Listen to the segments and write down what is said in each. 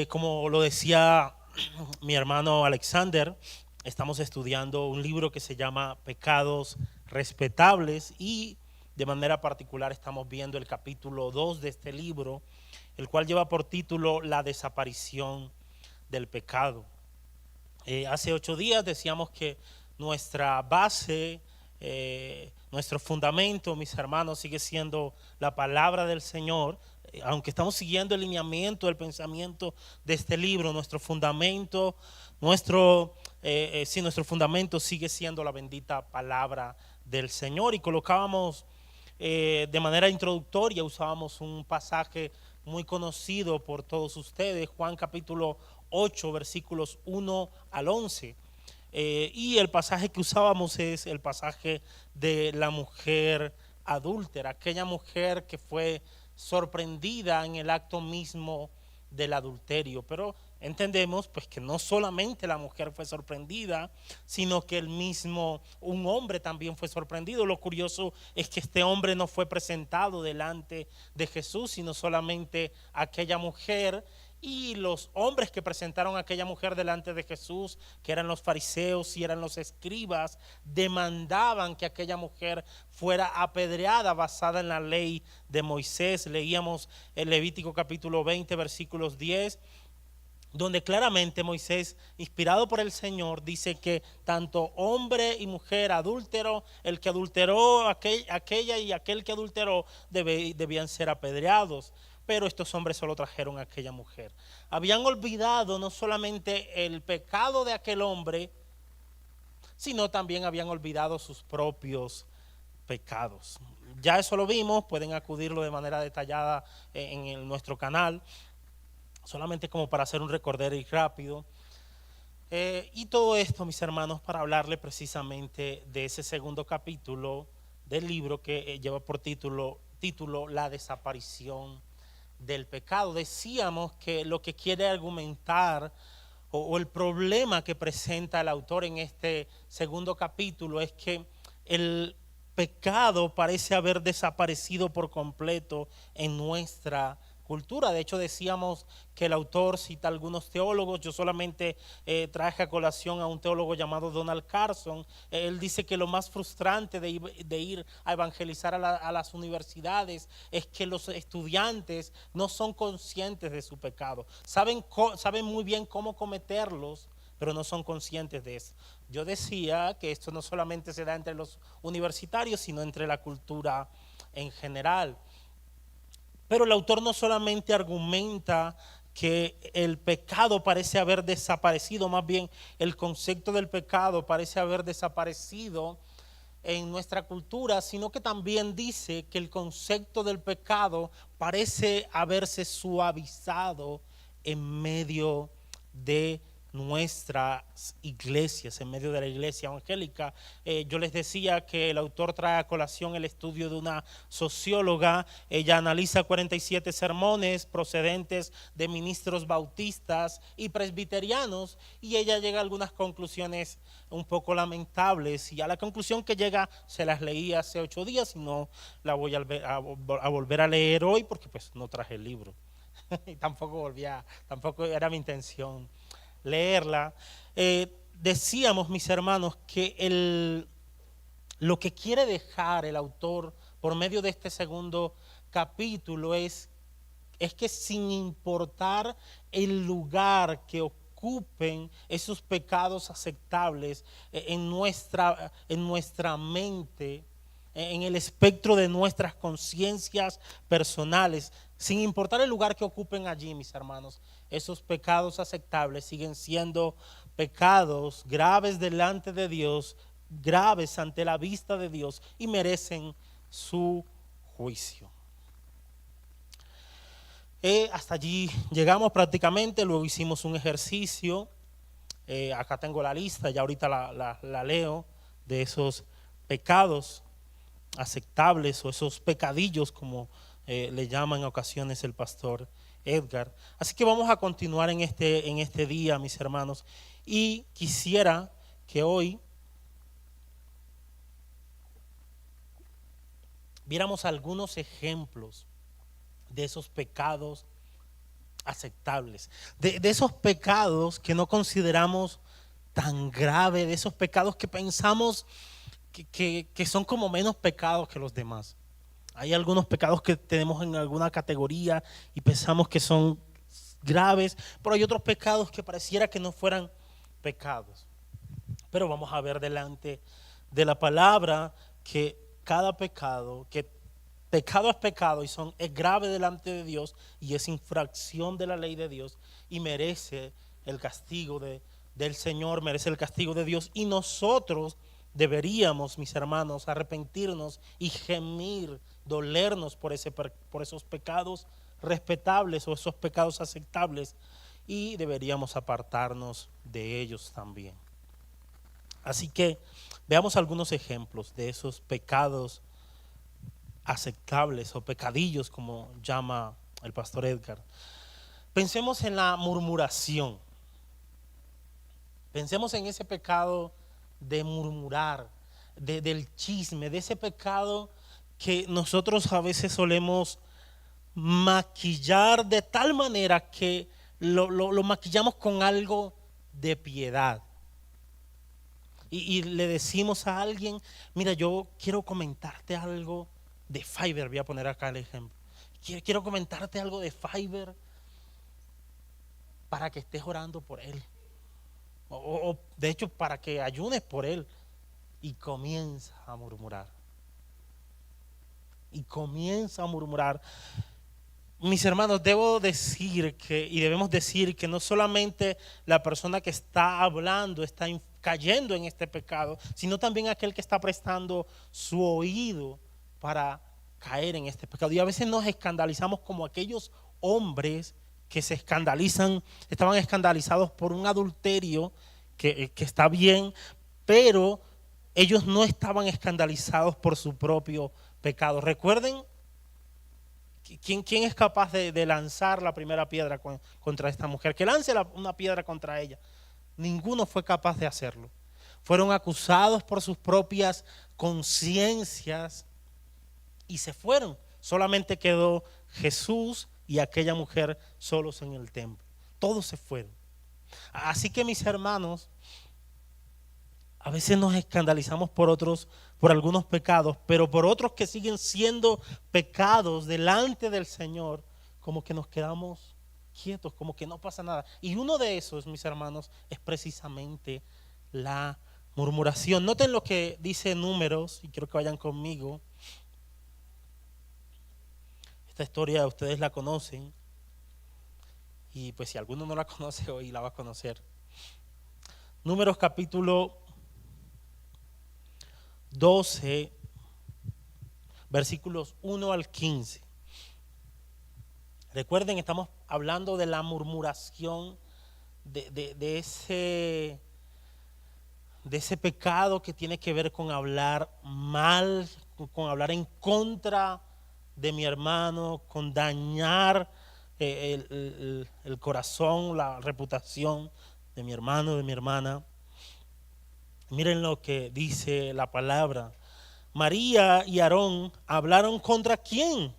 Como lo decía mi hermano Alexander, estamos estudiando un libro que se llama Pecados Respetables y de manera particular estamos viendo el capítulo 2 de este libro, el cual lleva por título La desaparición del pecado. Hace 8 días decíamos que nuestra base, nuestro fundamento, mis hermanos, sigue siendo la palabra del Señor. Aunque estamos siguiendo el lineamiento, el pensamiento de este libro, nuestro fundamento, nuestro fundamento sigue siendo la bendita palabra del Señor. Y colocábamos de manera introductoria, usábamos un pasaje muy conocido por todos ustedes, Juan capítulo 8, versículos 1 al 11. Y el pasaje que usábamos es el pasaje de la mujer adúltera, aquella mujer que fue sorprendida en el acto mismo del adulterio. Pero entendemos pues que no solamente la mujer fue sorprendida, sino que un hombre también fue sorprendido. Lo curioso es que este hombre no fue presentado delante de Jesús, sino solamente aquella mujer. Y los hombres que presentaron a aquella mujer delante de Jesús, que eran los fariseos y eran los escribas, demandaban que aquella mujer fuera apedreada basada en la ley de Moisés. Leíamos el Levítico capítulo 20, versículos 10, donde claramente Moisés, inspirado por el Señor, dice que tanto hombre y mujer adúltero, el que adulteró, aquella y aquel que adulteró, debían ser apedreados. Pero estos hombres solo trajeron a aquella mujer. Habían olvidado no solamente el pecado de aquel hombre, sino también habían olvidado sus propios pecados. Ya eso lo vimos, pueden acudirlo de manera detallada nuestro canal, solamente como para hacer un recorder y rápido. Y todo esto, mis hermanos, para hablarle precisamente de ese segundo capítulo del libro que lleva por título La desaparición del pecado. Decíamos que lo que quiere argumentar o el problema que presenta el autor en este segundo capítulo es que el pecado parece haber desaparecido por completo en nuestra cultura. De hecho, decíamos que el autor cita a algunos teólogos. Yo solamente traje a colación a un teólogo llamado Donald Carson. Él dice que lo más frustrante de ir a evangelizar a las universidades es que los estudiantes no son conscientes de su pecado. Saben muy bien cómo cometerlos, pero no son conscientes de eso. Yo decía que esto no solamente se da entre los universitarios, sino entre la cultura en general. Pero el autor no solamente argumenta que el pecado parece haber desaparecido, más bien el concepto del pecado parece haber desaparecido en nuestra cultura, sino que también dice que el concepto del pecado parece haberse suavizado en medio de nuestras iglesias, en medio de la iglesia evangélica. Yo les decía que el autor trae a colación el estudio de una socióloga. Ella analiza 47 sermones procedentes de ministros bautistas y presbiterianos, y ella llega a algunas conclusiones un poco lamentables, y a la conclusión que llega se las leí hace 8 días y no la voy a volver a leer hoy porque pues no traje el libro y tampoco era mi intención leerla. Decíamos, mis hermanos, que lo que quiere dejar el autor por medio de este segundo capítulo es que sin importar el lugar que ocupen esos pecados aceptables en nuestra mente, en el espectro de nuestras conciencias personales, sin importar el lugar que ocupen allí, mis hermanos, esos pecados aceptables siguen siendo pecados graves delante de Dios, graves ante la vista de Dios, y merecen su juicio. Hasta allí llegamos prácticamente. Luego hicimos un ejercicio. Acá tengo la lista, ya ahorita la leo, de esos pecados aceptables o esos pecadillos, como le llama en ocasiones el pastor Edgar. Así que vamos a continuar en este día, mis hermanos, y quisiera que hoy viéramos algunos ejemplos de esos pecados aceptables, de esos pecados que no consideramos tan graves, de esos pecados que pensamos que son como menos pecados que los demás. Hay algunos pecados que tenemos en alguna categoría y pensamos que son graves, pero hay otros pecados que pareciera que no fueran pecados. Pero vamos a ver delante de la palabra que cada pecado, que pecado es pecado y es grave delante de Dios y es infracción de la ley de Dios y merece el castigo del Señor, merece el castigo de Dios, y nosotros deberíamos, mis hermanos, arrepentirnos y gemir, dolernos por esos pecados respetables o esos pecados aceptables, y deberíamos apartarnos de ellos también. Así que veamos algunos ejemplos de esos pecados aceptables o pecadillos, como llama el pastor Edgar. Pensemos en la murmuración. Pensemos en ese pecado de murmurar, del chisme, de ese pecado que nosotros a veces solemos maquillar de tal manera que lo maquillamos con algo de piedad. Y le decimos a alguien, mira, yo quiero comentarte algo de Fiverr, voy a poner acá el ejemplo. Quiero comentarte algo de Fiverr para que estés orando por él. O de hecho para que ayunes por él. Y comienza a murmurar. Y comienza a murmurar. Mis hermanos, debemos decir que no solamente la persona que está hablando está cayendo en este pecado, sino también aquel que está prestando su oído para caer en este pecado. Y a veces nos escandalizamos como aquellos hombres que estaban escandalizados por un adulterio que está bien, pero ellos no estaban escandalizados por su propio pecado. Recuerden, ¿quién es capaz de lanzar la primera piedra contra esta mujer? Que lance una piedra contra ella. Ninguno fue capaz de hacerlo. Fueron acusados por sus propias conciencias y se fueron. Solamente quedó Jesús y aquella mujer solos en el templo. Todos se fueron. Así que, mis hermanos, a veces nos escandalizamos por algunos pecados, pero por otros que siguen siendo pecados delante del Señor, como que nos quedamos quietos, como que no pasa nada. Y uno de esos, mis hermanos, es precisamente la murmuración. Noten lo que dice Números, y quiero que vayan conmigo. Esta historia ustedes la conocen, y pues si alguno no la conoce hoy la va a conocer. Números capítulo 12, versículos 1 al 15. Recuerden, estamos hablando de la murmuración, de ese pecado que tiene que ver con hablar mal, con hablar en contra de mi hermano, con dañar el corazón, la reputación de mi hermano, de mi hermana. Miren lo que dice la palabra. María y Aarón hablaron ¿contra quién?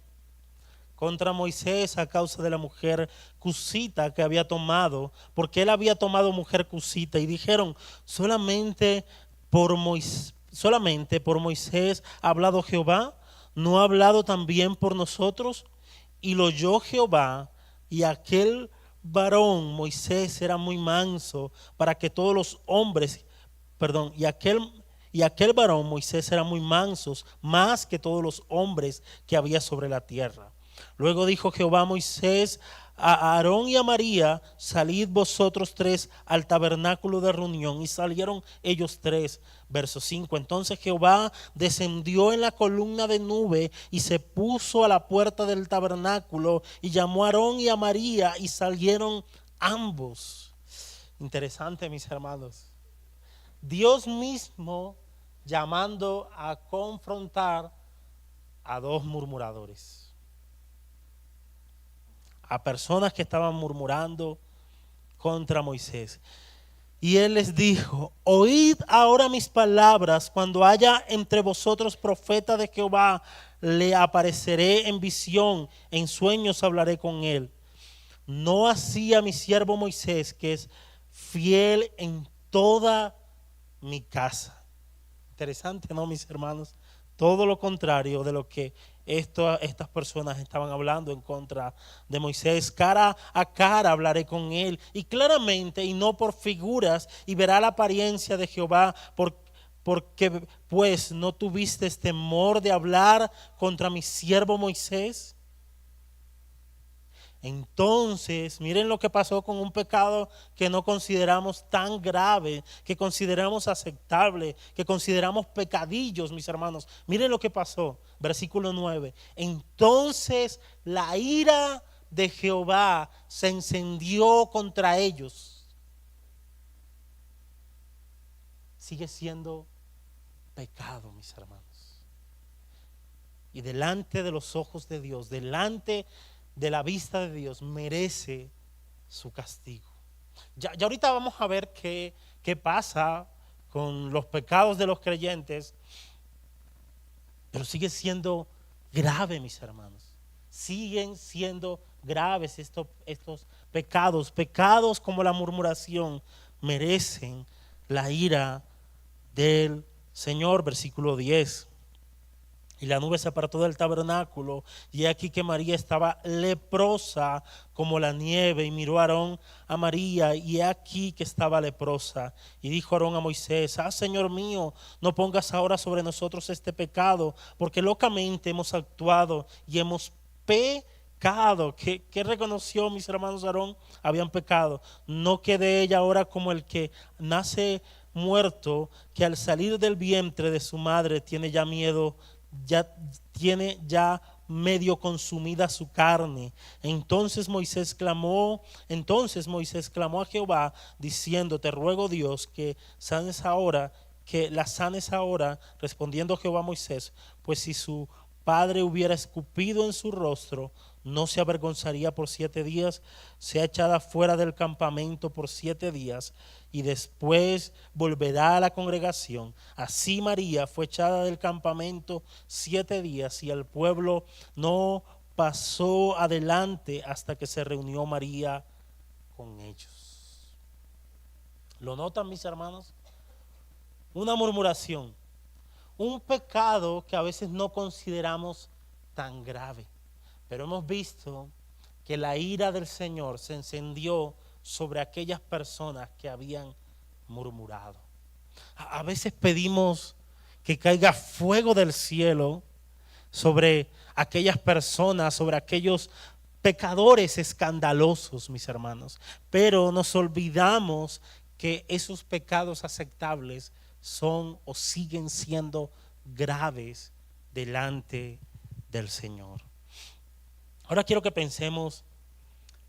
Contra Moisés a causa de la mujer cusita que había tomado, porque él había tomado mujer cusita, y dijeron, solamente por Moisés ha hablado Jehová, ¿no ha hablado también por nosotros? Y lo oyó Jehová, y aquel varón Moisés era muy manso para que todos los hombres, y aquel varón Moisés era muy mansos, más que todos los hombres que había sobre la tierra. Luego dijo Jehová a Moisés, a Aarón y a María, salid vosotros tres al tabernáculo de reunión. Y salieron ellos tres. Verso 5. Entonces Jehová descendió en la columna de nube y se puso a la puerta del tabernáculo y llamó a Aarón y a María y salieron ambos. Interesante, mis hermanos. Dios mismo llamando a confrontar a dos murmuradores, a personas que estaban murmurando contra Moisés. Y él les dijo, oíd ahora mis palabras, cuando haya entre vosotros profeta de Jehová, le apareceré en visión, en sueños hablaré con él. no así a mi siervo Moisés, que es fiel en toda mi casa. Interesante, ¿no, mis hermanos? Todo lo contrario de lo que estas personas estaban hablando en contra de Moisés. Cara a cara hablaré con él, y claramente, y no por figuras, y verá la apariencia de Jehová, porque pues no tuviste temor de hablar contra mi siervo Moisés. Entonces, miren lo que pasó con un pecado que no consideramos tan grave, que consideramos aceptable, que consideramos pecadillos, mis hermanos. Miren lo que pasó, versículo 9. Entonces la ira de Jehová se encendió contra ellos. Sigue siendo pecado, mis hermanos. Y delante de los ojos de Dios, delante de la vista de Dios, merece su castigo. Ya ahorita vamos a ver qué pasa con los pecados de los creyentes, pero sigue siendo grave, mis hermanos. Siguen siendo graves estos pecados. Pecados como la murmuración merecen la ira del Señor. Versículo 10. Y la nube se apartó del tabernáculo, y aquí que María estaba leprosa como la nieve, y miró Aarón a María, y aquí que estaba leprosa. Y dijo Aarón a Moisés: Señor mío, no pongas ahora sobre nosotros este pecado, porque locamente hemos actuado y hemos pecado. ¿Qué reconoció, mis hermanos Aarón? Habían pecado. No quede ella ahora como el que nace muerto, que al salir del vientre de su madre tiene ya miedo, tiene ya medio consumida su carne. Entonces Moisés clamó a Jehová diciendo: Te ruego, Dios, que la sanes ahora. Respondiendo Jehová a Moisés: Pues si su padre hubiera escupido en su rostro, no se avergonzaría por 7 días. Sea echada fuera del campamento por 7 días, y después volverá a la congregación. Así María fue echada del campamento 7 días, y el pueblo no pasó adelante hasta que se reunió María con ellos. ¿Lo notan, mis hermanos? Una murmuración, un pecado que a veces no consideramos tan grave, pero hemos visto que la ira del Señor se encendió sobre aquellas personas que habían murmurado. A veces pedimos que caiga fuego del cielo sobre aquellas personas, sobre aquellos pecadores escandalosos, mis hermanos, pero nos olvidamos que esos pecados aceptables son o siguen siendo graves delante del Señor. Ahora quiero que pensemos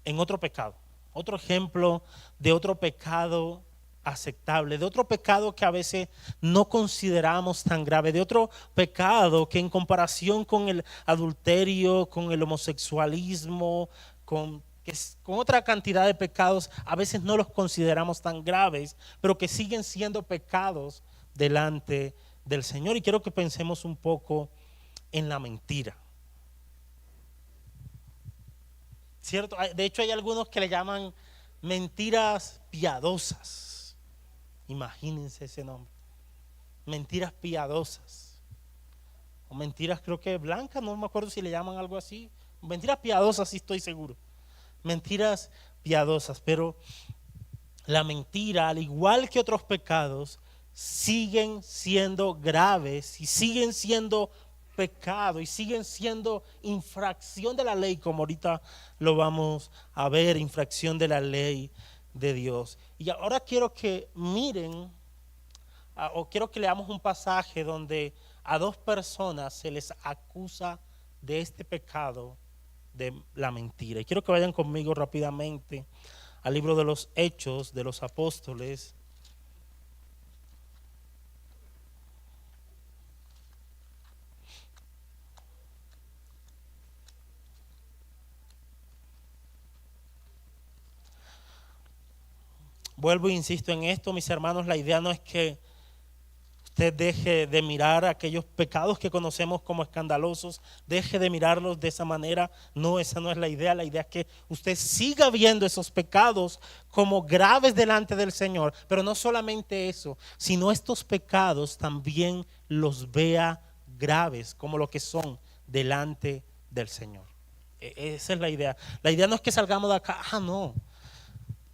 en otro pecado, otro ejemplo de otro pecado aceptable, de otro pecado que a veces no consideramos tan grave, de otro pecado que en comparación con el adulterio, con el homosexualismo, con otra cantidad de pecados, a veces no los consideramos tan graves, pero que siguen siendo pecados delante del Señor. Y quiero que pensemos un poco en la mentira. ¿Cierto? De hecho, hay algunos que le llaman mentiras piadosas. Imagínense ese nombre. Mentiras piadosas. O mentiras, creo que blancas, no me acuerdo si le llaman algo así. Mentiras piadosas, sí estoy seguro. Mentiras piadosas, pero la mentira, al igual que otros pecados, siguen siendo graves y siguen siendo pecado y siguen siendo infracción de la ley, como ahorita lo vamos a ver, infracción de la ley de Dios. Y ahora quiero que miren, o quiero que leamos un pasaje donde a 2 personas se les acusa de este pecado de la mentira. Y quiero que vayan conmigo rápidamente al libro de los Hechos de los Apóstoles. Vuelvo e insisto en esto, mis hermanos, la idea no es que usted deje de mirar aquellos pecados que conocemos como escandalosos, deje de mirarlos de esa manera. No, esa no es la idea. La idea es que usted siga viendo esos pecados como graves delante del Señor. Pero no solamente eso, sino estos pecados también los vea graves como lo que son delante del Señor. Esa es la idea. La idea no es que salgamos de acá, no,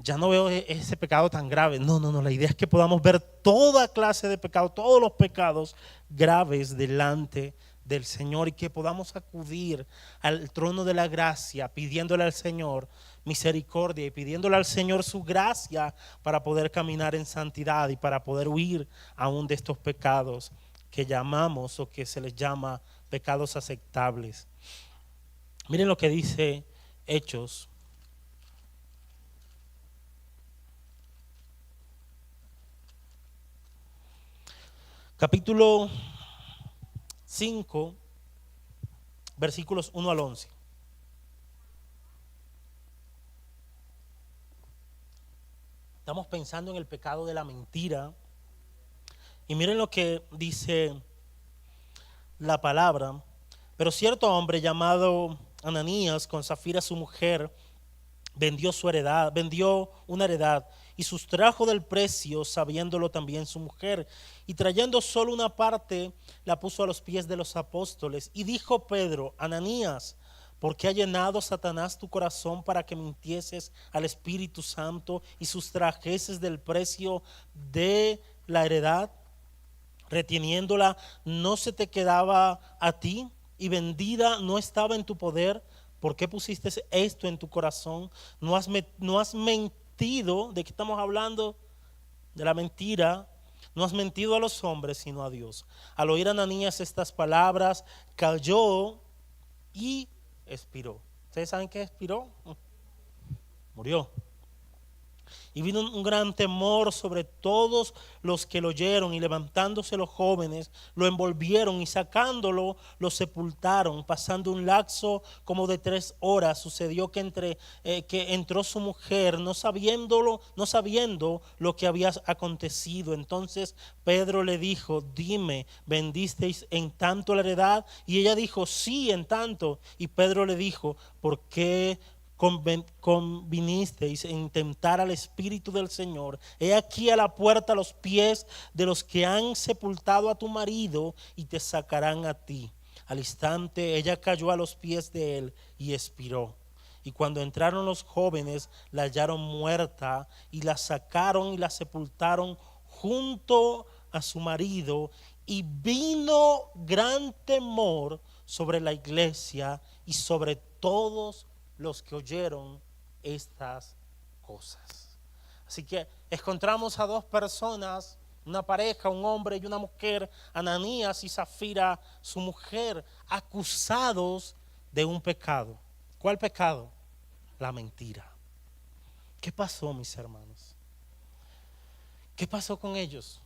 ya no veo ese pecado tan grave. No, la idea es que podamos ver toda clase de pecado, todos los pecados graves delante del Señor y que podamos acudir al trono de la gracia pidiéndole al Señor misericordia y pidiéndole al Señor su gracia para poder caminar en santidad y para poder huir aún de estos pecados que llamamos o que se les llama pecados aceptables. Miren lo que dice Hechos. Capítulo 5, versículos 1 al 11. Estamos pensando en el pecado de la mentira. Y miren lo que dice la palabra. Pero cierto hombre llamado Ananías, con Zafira su mujer, vendió una heredad y sustrajo del precio, sabiéndolo también su mujer, y trayendo solo una parte, la puso a los pies de los apóstoles. Y dijo Pedro: Ananías, ¿por qué ha llenado Satanás tu corazón para que mintieses al Espíritu Santo y sustrajeses del precio de la heredad? Reteniéndola, ¿no se te quedaba a ti? Y vendida, ¿no estaba en tu poder? ¿Por qué pusiste esto en tu corazón? ¿No has mentido? ¿De qué estamos hablando? De la mentira. No has mentido a los hombres, sino a Dios. Al oír a Ananías estas palabras, cayó y expiró. ¿Ustedes saben qué expiró? Murió. Y vino un gran temor sobre todos los que lo oyeron, y levantándose los jóvenes, lo envolvieron y sacándolo, lo sepultaron. Pasando un lapso como de 3 horas, sucedió que entró su mujer, no sabiendo lo que había acontecido. Entonces Pedro le dijo: dime, ¿vendisteis en tanto la heredad? Y ella dijo: sí, en tanto. Y Pedro le dijo: ¿por qué convinisteis en tentar al Espíritu del Señor? He aquí a la puerta los pies de los que han sepultado a tu marido, y te sacarán a ti. Al instante ella cayó a los pies de él y expiró. Y cuando entraron los jóvenes, la hallaron muerta, y la sacaron y la sepultaron junto a su marido. Y vino gran temor sobre la iglesia y sobre todos los que oyeron estas cosas. Así que encontramos a 2 personas, una pareja, un hombre y una mujer, Ananías y Zafira, su mujer, acusados de un pecado. ¿Cuál pecado? La mentira. ¿Qué pasó, mis hermanos? ¿Qué pasó con ellos?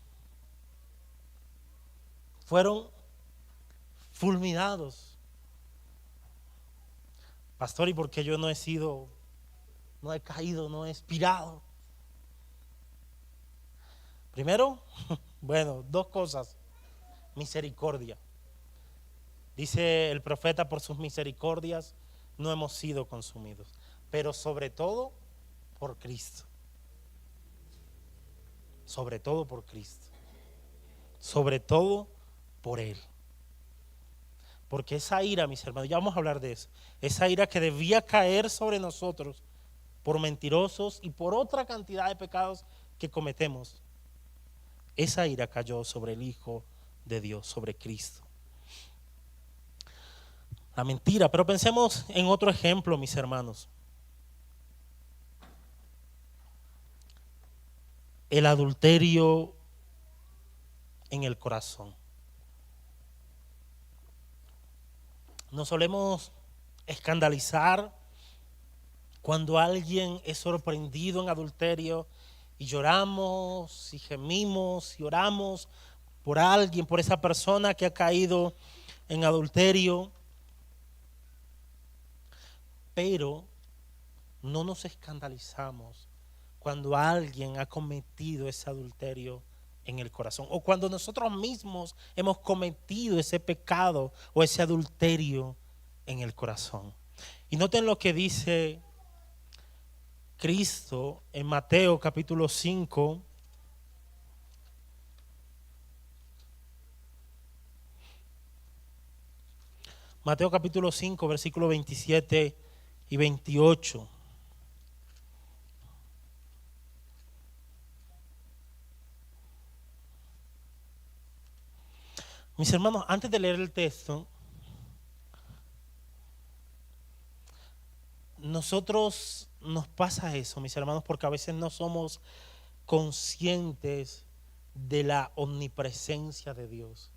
Fueron fulminados. Pastor, ¿y por qué yo no he caído, no he expirado? Primero, bueno, 2 cosas. Misericordia. Dice el profeta: por sus misericordias no hemos sido consumidos. Pero sobre todo por Cristo. Sobre todo por Cristo. Sobre todo por Él. Porque esa ira, mis hermanos, ya vamos a hablar de eso, esa ira que debía caer sobre nosotros por mentirosos y por otra cantidad de pecados que cometemos, esa ira cayó sobre el Hijo de Dios, sobre Cristo. La mentira. Pero pensemos en otro ejemplo, mis hermanos. El adulterio en el corazón. Nos solemos escandalizar cuando alguien es sorprendido en adulterio, y lloramos y gemimos y oramos por alguien, por esa persona que ha caído en adulterio. Pero no nos escandalizamos cuando alguien ha cometido ese adulterio en el corazón, o cuando nosotros mismos hemos cometido ese pecado o ese adulterio en el corazón. Y noten lo que dice Cristo en Mateo capítulo 5. Mateo capítulo 5, versículos 27 y 28. Mis hermanos, antes de leer el texto, nosotros nos pasa eso, mis hermanos, porque a veces no somos conscientes de la omnipresencia de Dios.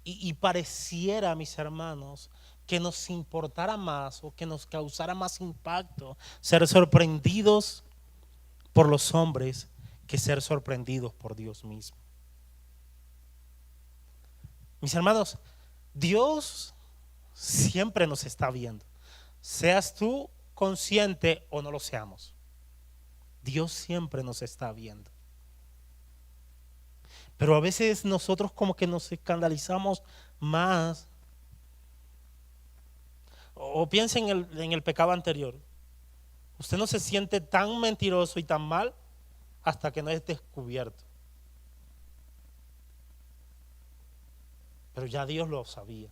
Y pareciera, mis hermanos, que nos importara más o que nos causara más impacto ser sorprendidos por los hombres que ser sorprendidos por Dios mismo. Mis hermanos, Dios siempre nos está viendo, seas tú consciente o no lo seamos. Dios siempre nos está viendo. Pero a veces nosotros como que nos escandalizamos más. O piensen en el pecado anterior. Usted no se siente tan mentiroso y tan mal hasta que no es descubierto. Pero ya Dios lo sabía.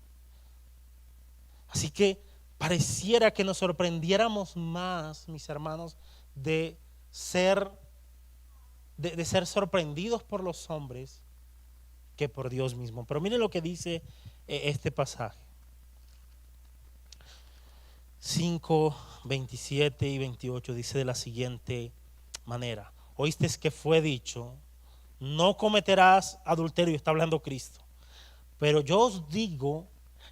Así que pareciera que nos sorprendiéramos más, mis hermanos, de ser sorprendidos por los hombres que por Dios mismo. Pero miren lo que dice este pasaje. 5, 27 y 28 dice de la siguiente manera: oíste que fue dicho, no cometerás adulterio, está hablando Cristo. Pero yo os digo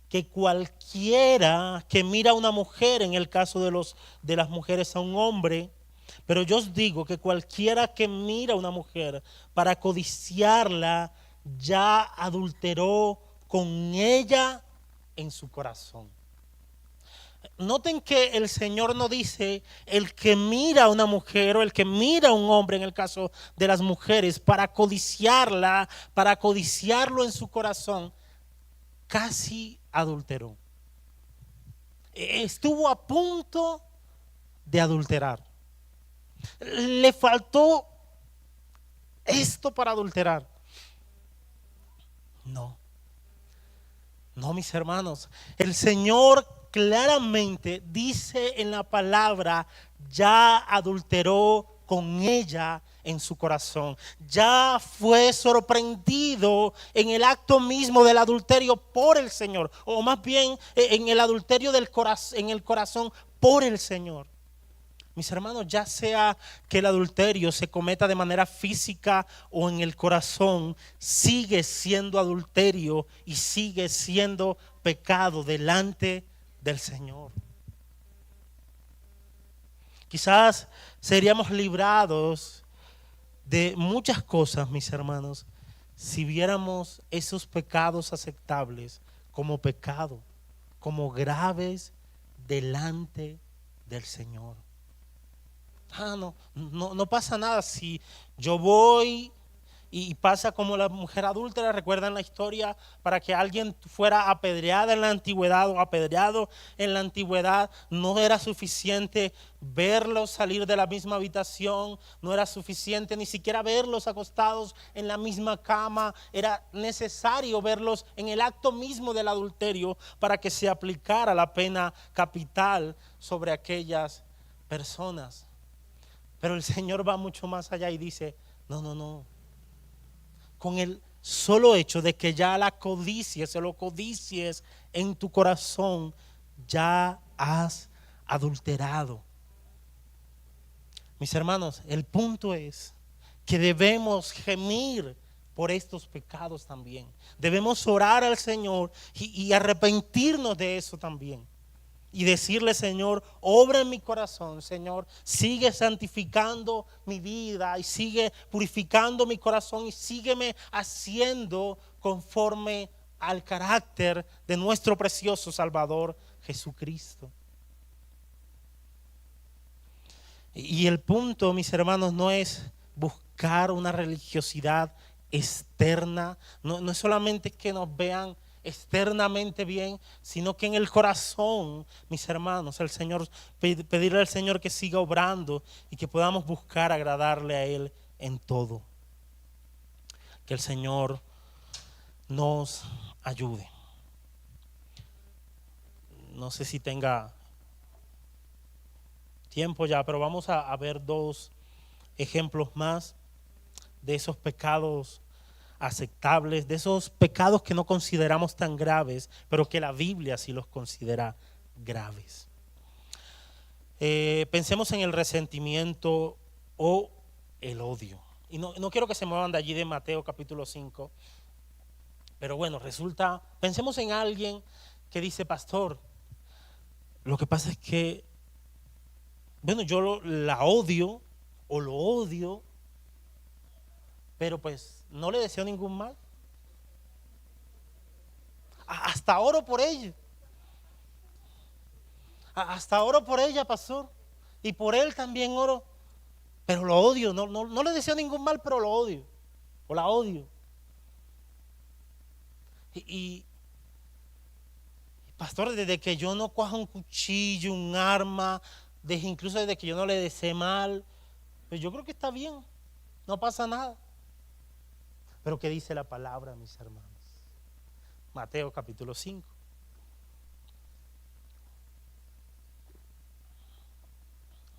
que cualquiera que mira a una mujer, en el caso de las mujeres a un hombre, pero yo os digo que cualquiera que mira a una mujer para codiciarla, ya adulteró con ella en su corazón. Noten que el Señor no dice el que mira a una mujer o el que mira a un hombre, en el caso de las mujeres, para codiciarla, para codiciarlo en su corazón, casi adulteró. Estuvo a punto de adulterar. Le faltó esto para adulterar. No, mis hermanos, el Señor claramente dice en la palabra, ya adulteró con ella en su corazón. Ya fue sorprendido en el acto mismo del adulterio por el Señor, o más bien en el adulterio en el corazón por el Señor. Mis hermanos, ya sea que el adulterio se cometa de manera física o en el corazón, sigue siendo adulterio y sigue siendo pecado delante del Señor. Quizás seríamos librados de muchas cosas, mis hermanos, si viéramos esos pecados aceptables como pecado, como graves delante del Señor. No pasa nada si yo voy y pasa como la mujer adúltera. ¿Recuerdan la historia? Para que alguien fuera apedreada en la antigüedad o apedreado en la antigüedad, no era suficiente verlos salir de la misma habitación, no era suficiente ni siquiera verlos acostados en la misma cama, era necesario verlos en el acto mismo del adulterio para que se aplicara la pena capital sobre aquellas personas. Pero el Señor va mucho más allá y dice, no. Con el solo hecho de que ya la codicies, o lo codicies en tu corazón, ya has adulterado. Mis hermanos, el punto es que debemos gemir por estos pecados también. Debemos orar al Señor y arrepentirnos de eso también. Y decirle, Señor, obra en mi corazón, Señor, sigue santificando mi vida y sigue purificando mi corazón y sígueme haciendo conforme al carácter de nuestro precioso Salvador Jesucristo. Y el punto, mis hermanos, no es buscar una religiosidad externa. No es solamente que nos vean externamente bien, sino que en el corazón, mis hermanos, el Señor, pedirle al Señor que siga obrando y que podamos buscar agradarle a Él en todo. Que el Señor nos ayude. No sé si tenga tiempo ya, pero vamos a ver dos ejemplos más de esos pecados aceptables, de esos pecados que no consideramos tan graves, pero que la Biblia sí los considera graves. Pensemos en el resentimiento o el odio. Y no quiero que se muevan de allí de Mateo capítulo 5, pero bueno, pensemos en alguien que dice, pastor, lo que pasa es que, bueno, yo la odio o lo odio, pero pues no le deseo ningún mal. Hasta oro por ella. Hasta oro por ella, pastor. Y por él también oro. Pero lo odio. No le deseo ningún mal, pero lo odio. O la odio. Y pastor, desde que yo no coja un cuchillo, un arma, incluso desde que yo no le desee mal, pues yo creo que está bien. No pasa nada. Pero ¿qué dice la palabra, mis hermanos? Mateo capítulo 5.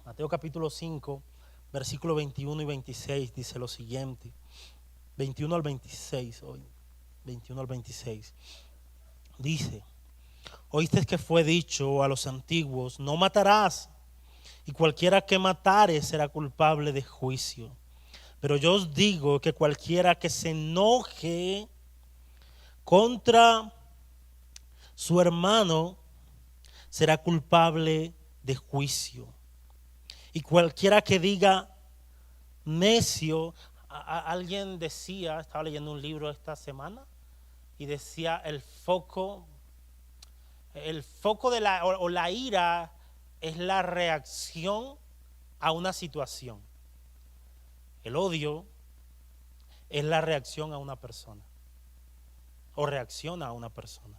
Mateo capítulo 5, versículo 21 y 26 dice lo siguiente. 21 al 26 hoy. 21 al 26. Dice, oíste que fue dicho a los antiguos, no matarás, y cualquiera que matare será culpable de juicio. Pero yo os digo que cualquiera que se enoje contra su hermano será culpable de juicio. Y cualquiera que diga necio, alguien decía, estaba leyendo un libro esta semana, y decía el foco de la ira es la reacción a una situación. El odio es la reacción a una persona. O reacciona a una persona.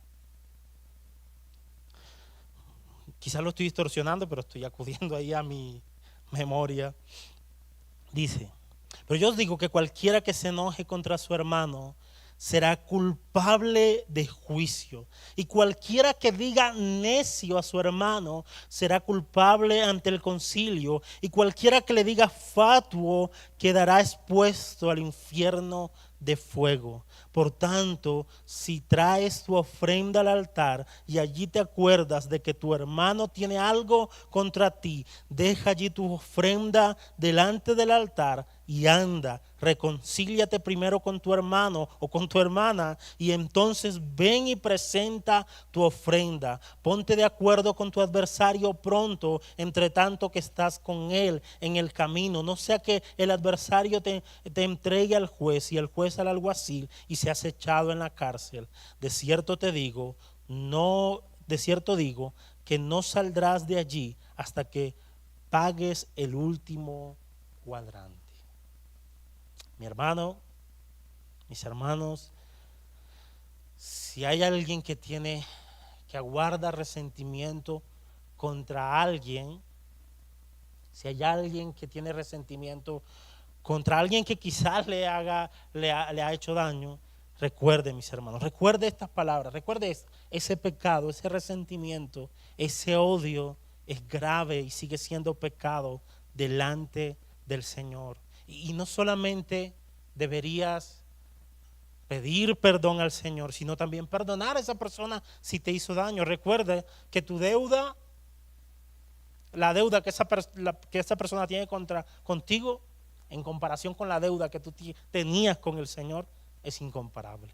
Quizás lo estoy distorsionando, pero estoy acudiendo ahí a mi memoria. Dice, pero yo os digo que cualquiera que se enoje contra su hermano será culpable de juicio. Y cualquiera que diga necio a su hermano será culpable ante el concilio. Y cualquiera que le diga fatuo quedará expuesto al infierno de fuego. Por tanto, si traes tu ofrenda al altar y allí te acuerdas de que tu hermano tiene algo contra ti, deja allí tu ofrenda delante del altar y anda, reconcíliate primero con tu hermano o con tu hermana y entonces ven y presenta tu ofrenda. Ponte de acuerdo con tu adversario pronto, entre tanto que estás con él en el camino. No sea que el adversario te entregue al juez y el juez al alguacil y seas echado en la cárcel. De cierto digo que no saldrás de allí hasta que pagues el último cuadrante. Mi hermano, mis hermanos, si hay alguien que aguarda resentimiento contra alguien, si hay alguien que tiene resentimiento contra alguien que quizás le ha hecho daño, recuerde, mis hermanos, recuerde estas palabras, recuerde ese pecado, ese resentimiento, ese odio es grave y sigue siendo pecado delante del Señor. Y no solamente deberías pedir perdón al Señor, sino también perdonar a esa persona si te hizo daño. Recuerde que tu deuda, la deuda que esa persona tiene contigo, en comparación con la deuda que tú tenías con el Señor, es incomparable.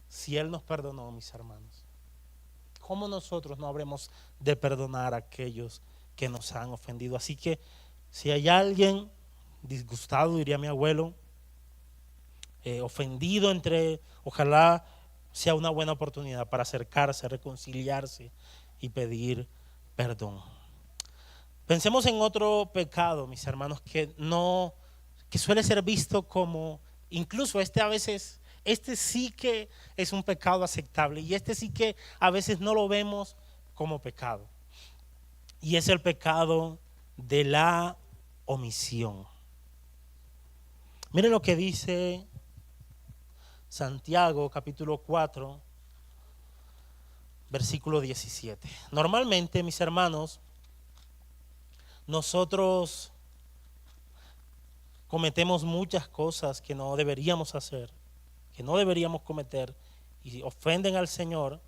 Si Él nos perdonó, mis hermanos, ¿cómo nosotros no habremos de perdonar a aquellos que nos han ofendido? Así que si hay alguien disgustado, diría mi abuelo, ofendido ojalá sea una buena oportunidad para acercarse, reconciliarse y pedir perdón. Pensemos en otro pecado, mis hermanos, que suele ser visto como Incluso a veces, este sí que es un pecado aceptable y este sí que a veces no lo vemos como pecado. Y es el pecado de la omisión. Miren lo que dice Santiago capítulo 4, versículo 17. Normalmente, mis hermanos, nosotros cometemos muchas cosas que no deberíamos hacer, que no deberíamos cometer y ofenden al Señor,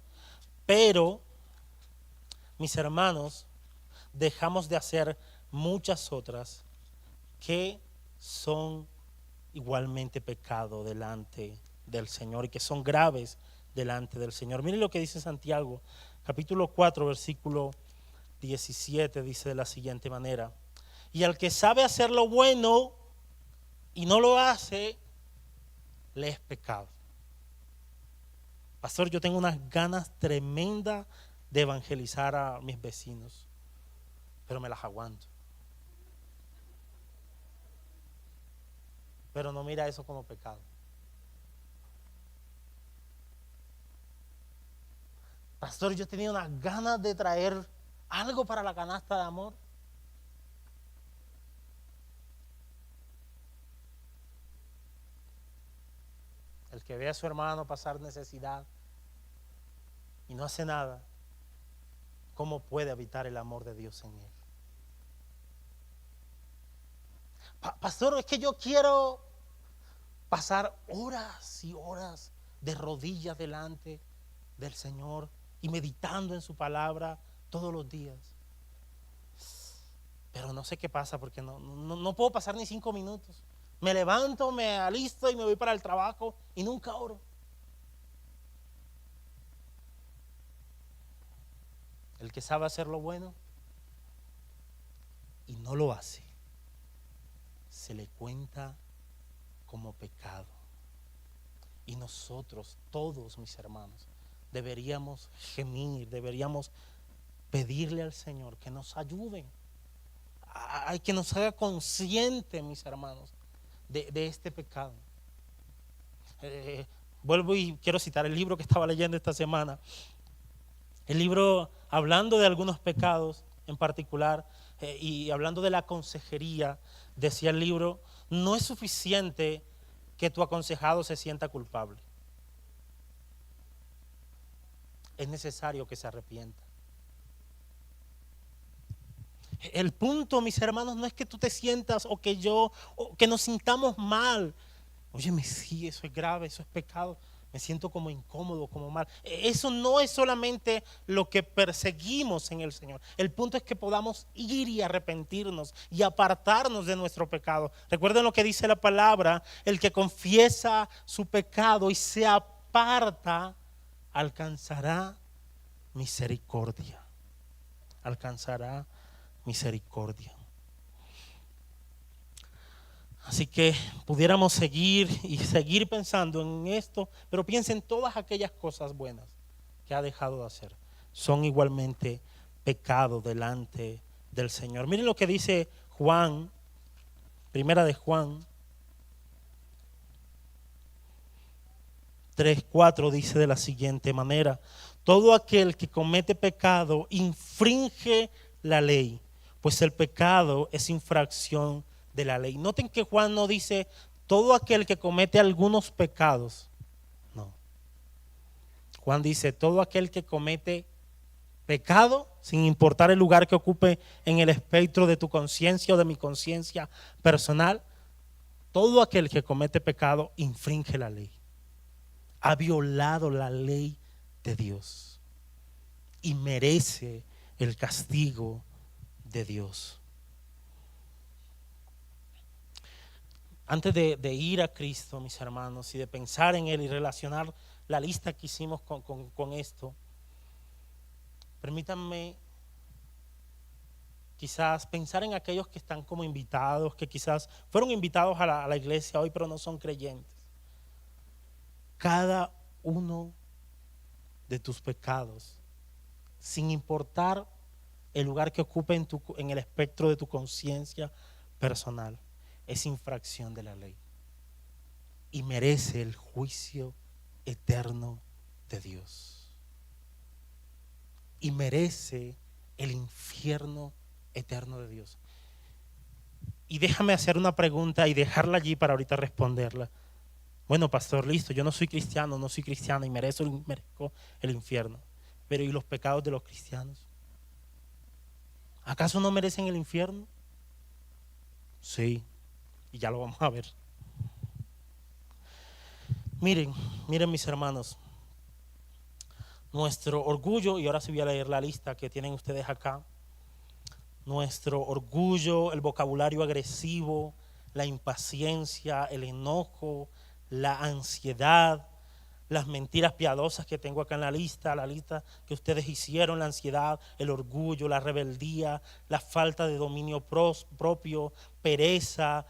pero, mis hermanos, dejamos de hacer muchas otras que son igualmente pecado delante del Señor y que son graves delante del Señor. Miren lo que dice Santiago, capítulo 4, versículo 17, dice de la siguiente manera: y al que sabe hacer lo bueno y no lo hace, le es pecado. Pastor, yo tengo unas ganas tremendas de evangelizar a mis vecinos, pero me las aguanto. Pero no mira eso como pecado. Pastor, yo tenía unas ganas de traer algo para la canasta de amor. El que ve a su hermano pasar necesidad y no hace nada, ¿cómo puede habitar el amor de Dios en él? Pastor, es que yo quiero pasar horas y horas de rodillas delante del Señor y meditando en su palabra todos los días. Pero no sé qué pasa porque no puedo pasar ni 5 minutos. Me levanto, me alisto y me voy para el trabajo y nunca oro. El que sabe hacer lo bueno y no lo hace, se le cuenta como pecado. Y nosotros, todos mis hermanos, deberíamos gemir, deberíamos pedirle al Señor que nos ayude, que nos haga consciente, mis hermanos, de este pecado. Vuelvo y quiero citar el libro que estaba leyendo esta semana. El libro, hablando de algunos pecados en particular, y hablando de la consejería, decía el libro: no es suficiente que tu aconsejado se sienta culpable. Es necesario que se arrepienta. El punto, mis hermanos, no es que tú te sientas o que yo, o que nos sintamos mal. Óyeme, sí, eso es grave, eso es pecado. Me siento como incómodo, como mal. Eso no es solamente lo que perseguimos en el Señor. El punto es que podamos ir y arrepentirnos y apartarnos de nuestro pecado. Recuerden lo que dice la palabra: el que confiesa su pecado y se aparta, alcanzará misericordia. Alcanzará misericordia. Así que pudiéramos seguir y seguir pensando en esto, pero piensen todas aquellas cosas buenas que ha dejado de hacer. Son igualmente pecado delante del Señor. Miren lo que dice Juan, primera de Juan 3:4, dice de la siguiente manera: todo aquel que comete pecado infringe la ley, pues el pecado es infracción de la ley. Noten que Juan no dice todo aquel que comete algunos pecados. No. Juan dice todo aquel que comete pecado, sin importar el lugar que ocupe en el espectro de tu conciencia o de mi conciencia personal. Todo aquel que comete pecado infringe la ley. Ha violado la ley de Dios y merece el castigo de Dios. Antes de ir a Cristo, mis hermanos, y de pensar en Él y relacionar la lista que hicimos con esto, permítanme quizás pensar en aquellos que están como invitados, que quizás fueron invitados a la iglesia hoy, pero no son creyentes. Cada uno de tus pecados, sin importar el lugar que ocupe en el espectro de tu conciencia personal, es infracción de la ley y merece el juicio eterno de Dios. Y merece el infierno eterno de Dios. Y déjame hacer una pregunta y dejarla allí para ahorita responderla. Bueno, pastor, listo, yo no soy cristiano, no soy cristiana y merezco el infierno. Pero ¿y los pecados de los cristianos? ¿Acaso no merecen el infierno? Sí, y ya lo vamos a ver. Miren mis hermanos, nuestro orgullo, y ahora sí voy a leer la lista que tienen ustedes acá. Nuestro orgullo, el vocabulario agresivo, la impaciencia, el enojo, la ansiedad, las mentiras piadosas que tengo acá en la lista que ustedes hicieron, la ansiedad, el orgullo, la rebeldía, la falta de dominio propio, pereza,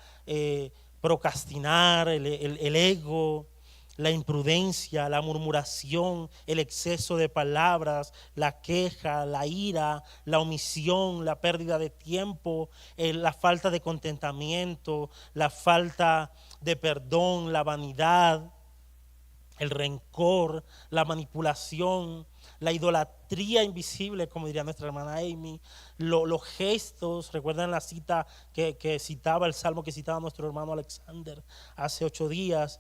procrastinar, el ego, la imprudencia, la murmuración, el exceso de palabras, la queja, la ira, la omisión, la pérdida de tiempo, la falta de contentamiento, la falta de perdón, la vanidad, el rencor, la manipulación, la idolatría invisible, como diría nuestra hermana Amy, los gestos. Recuerdan la cita que citaba, el salmo que citaba nuestro hermano Alexander hace 8 días.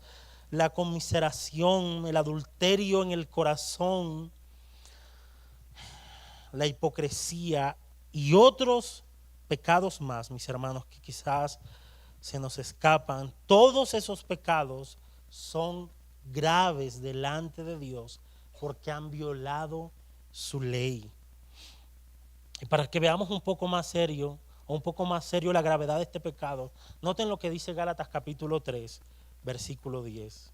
La conmiseración, el adulterio en el corazón, la hipocresía y otros pecados más, mis hermanos, que quizás se nos escapan. Todos esos pecados son graves delante de Dios porque han violado su ley. Y para que veamos un poco más serio la gravedad de este pecado, noten lo que dice Gálatas capítulo 3, versículo 10.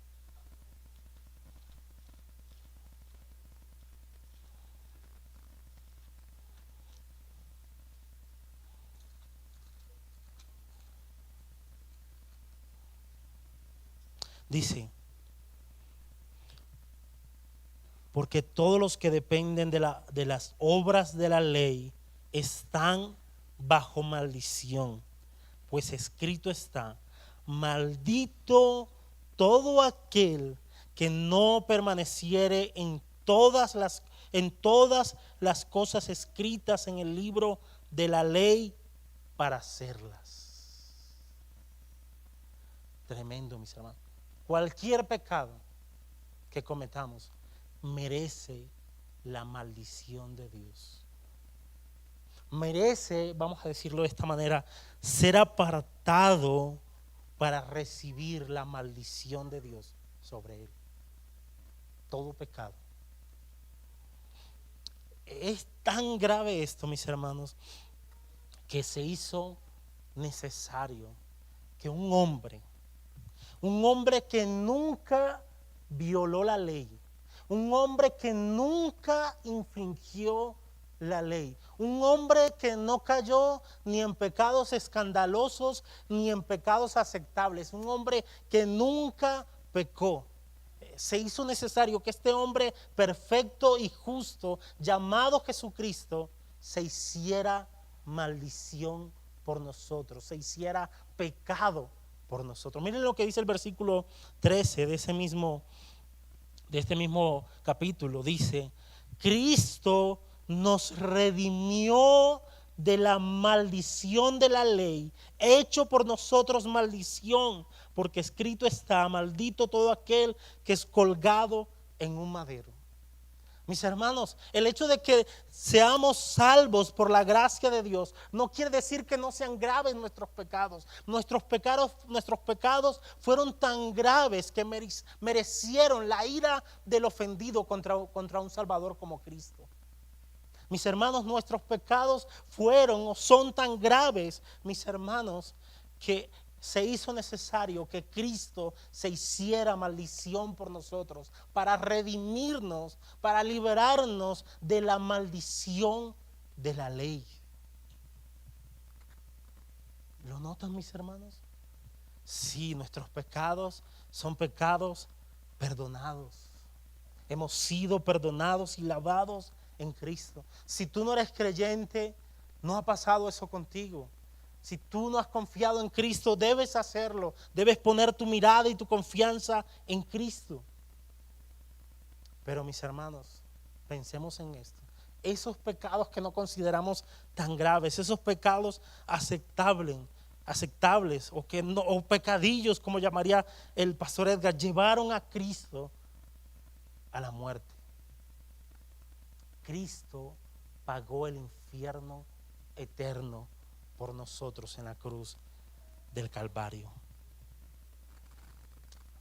Dice: porque todos los que dependen de las obras de la ley están bajo maldición, pues escrito está: maldito todo aquel que no permaneciere en todas las cosas escritas en el libro de la ley para hacerlas. Tremendo, mis hermanos. Cualquier pecado que cometamos merece la maldición de Dios. Merece, vamos a decirlo de esta manera, ser apartado para recibir la maldición de Dios sobre él. Todo pecado. Es tan grave esto, mis hermanos, que se hizo necesario que un hombre que nunca violó la ley, un hombre que nunca infringió la ley, un hombre que no cayó ni en pecados escandalosos ni en pecados aceptables, un hombre que nunca pecó. Se hizo necesario que este hombre perfecto y justo, llamado Jesucristo, se hiciera maldición por nosotros, se hiciera pecado por nosotros. Miren lo que dice el versículo 13 de este mismo capítulo. Dice: Cristo nos redimió de la maldición de la ley, hecho por nosotros maldición, porque escrito está: maldito todo aquel que es colgado en un madero. Mis hermanos, el hecho de que seamos salvos por la gracia de Dios no quiere decir que no sean graves nuestros pecados. Nuestros pecados fueron tan graves que merecieron la ira del ofendido contra un Salvador como Cristo. Mis hermanos, nuestros pecados fueron o son tan graves, mis hermanos, que se hizo necesario que Cristo se hiciera maldición por nosotros para redimirnos, para liberarnos de la maldición de la ley. ¿Lo notan, mis hermanos? Sí, nuestros pecados son pecados perdonados. Hemos sido perdonados y lavados en Cristo. Si tú no eres creyente, no ha pasado eso contigo. Si tú no has confiado en Cristo, debes hacerlo. Debes poner tu mirada y tu confianza en Cristo. Pero mis hermanos, pensemos en esto. Esos pecados que no consideramos tan graves, esos pecados aceptables o pecadillos, como llamaría el pastor Edgar, llevaron a Cristo a la muerte. Cristo pagó el infierno eterno por nosotros en la cruz del Calvario.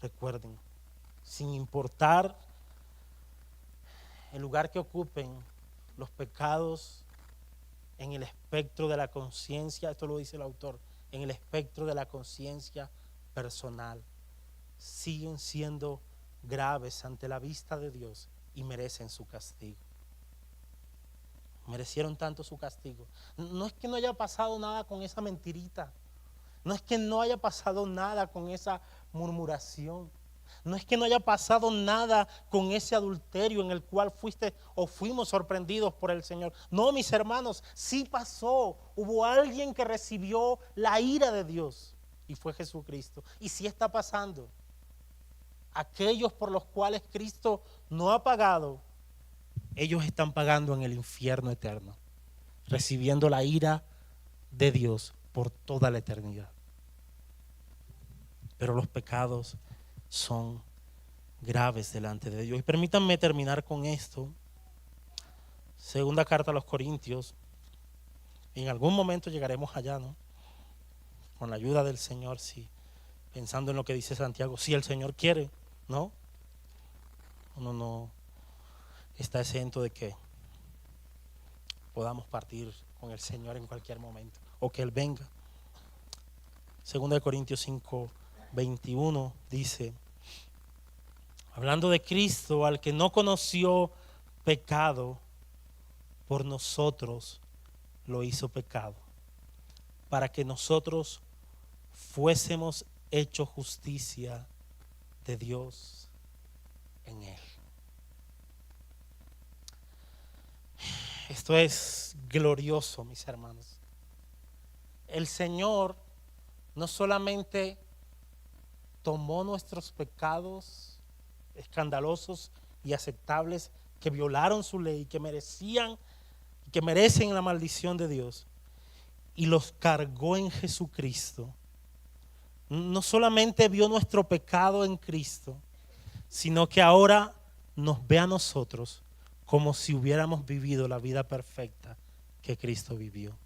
Recuerden, sin importar el lugar que ocupen los pecados en el espectro de la conciencia, esto lo dice el autor, en el espectro de la conciencia personal, siguen siendo graves ante la vista de Dios y merecen su castigo. Merecieron tanto su castigo. No es que no haya pasado nada con esa mentirita, no es que no haya pasado nada con esa murmuración, no es que no haya pasado nada con ese adulterio en el cual fuiste o fuimos sorprendidos por el Señor. No, mis hermanos, sí pasó. Hubo alguien que recibió la ira de Dios y fue Jesucristo. Y sí está pasando. Aquellos por los cuales Cristo no ha pagado, ellos están pagando en el infierno eterno, recibiendo la ira de Dios por toda la eternidad. Pero los pecados son graves delante de Dios. Y permítanme terminar con esto. Segunda carta a los Corintios. En algún momento llegaremos allá, ¿no? Con la ayuda del Señor, sí. Pensando en lo que dice Santiago, si el Señor quiere, ¿no? Uno no está exento de que podamos partir con el Señor en cualquier momento, o que Él venga. Segunda de Corintios 5:21 dice, hablando de Cristo, al que no conoció pecado, por nosotros lo hizo pecado, para que nosotros fuésemos hechos justicia de Dios en Él. Esto es glorioso, mis hermanos. El Señor no solamente tomó nuestros pecados escandalosos y aceptables que violaron su ley, que merecen la maldición de Dios, y los cargó en Jesucristo. No solamente vio nuestro pecado en Cristo, sino que ahora nos ve a nosotros como si hubiéramos vivido la vida perfecta que Cristo vivió.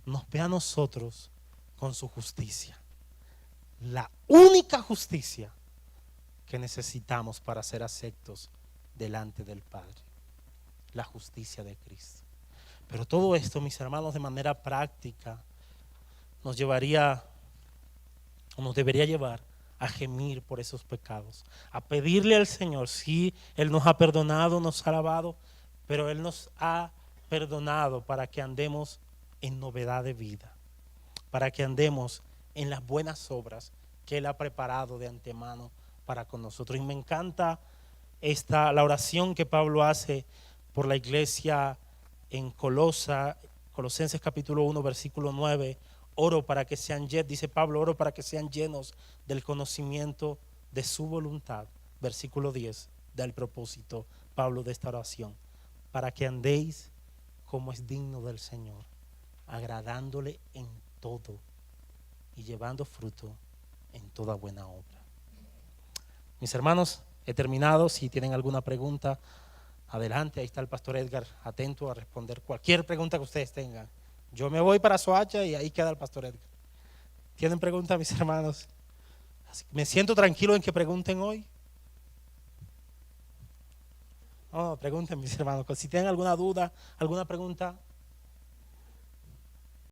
Nos ve a nosotros con su justicia, la única justicia que necesitamos para ser aceptos delante del Padre, la justicia de Cristo. Pero todo esto, mis hermanos, de manera práctica nos debería llevar a gemir por esos pecados, a pedirle al Señor. Sí, Él nos ha perdonado, nos ha lavado, pero Él nos ha perdonado para que andemos en novedad de vida, para que andemos en las buenas obras que Él ha preparado de antemano para con nosotros. Y me encanta la oración que Pablo hace por la iglesia en Colosenses capítulo 1, versículo 9. Oro para que sean, dice Pablo, oro para que sean llenos del conocimiento de su voluntad. Versículo 10, da el propósito, Pablo, de esta oración. Para que andéis como es digno del Señor, agradándole en todo y llevando fruto en toda buena obra. Mis hermanos, he terminado. Si tienen alguna pregunta, adelante. Ahí está el pastor Edgar, atento a responder cualquier pregunta que ustedes tengan. Yo me voy para Soacha y ahí queda el pastor Edgar. ¿Tienen preguntas, mis hermanos? Me siento tranquilo en que pregunten hoy. No, pregunten, mis hermanos. Si tienen alguna duda, alguna pregunta,